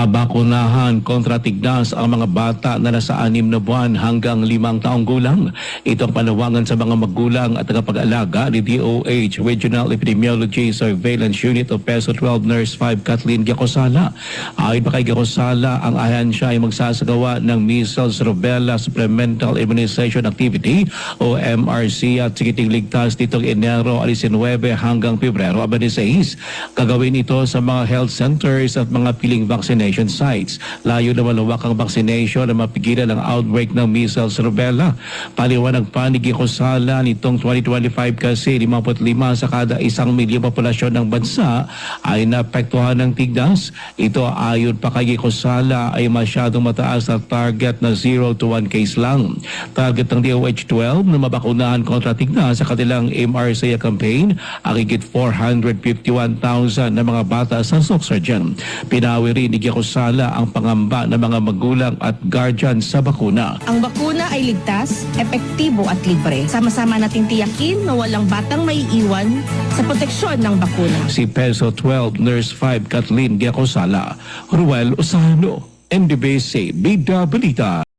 Babakunahan kontra tignas ang mga bata na nasa 6 na buwan hanggang 5 taong gulang. Ito ang panawagan sa mga magulang at tagapag-alaga ni DOH Regional Epidemiology Surveillance Unit of PESO 12 Nurse 5 Kathleen Giacosala. Ayon pa kay Giacosala, ang ahensya ay magsasagawa ng Measles Rubella Supplemental Immunization Activity o MRC at sigiting ligtas nitong Enero 19 hanggang Pebrero 26. Gagawin ito sa mga health centers at mga piling vaccination sites. Layo na malawak ang vaccination na mapigilan ang outbreak ng measles rubella. Paliwanag pa ni Giacosala nitong 2025 kasi 55 sa kada 1 milyong populasyon ng bansa ay naapektuhan ng tignas. Ito ayon pa kay Giacosala ay masyadong mataas na target na 0 to 1 case lang. Target ng DOH 12 na mabakunahan kontra tignas sa kanilang MRSA campaign ang higit 451,000 na mga bata sa Soxargen. Pinawi rin ni Giacosala ang pangamba ng mga magulang at guardian sa bakuna. Ang bakuna ay ligtas, epektibo at libre. Sama-sama nating tiyakin na walang batang maiiwan sa proteksyon ng bakuna. Si PESO 12 Nurse 5 Kathleen Giacosala, Ruel Osano, NDBC Bida Balita.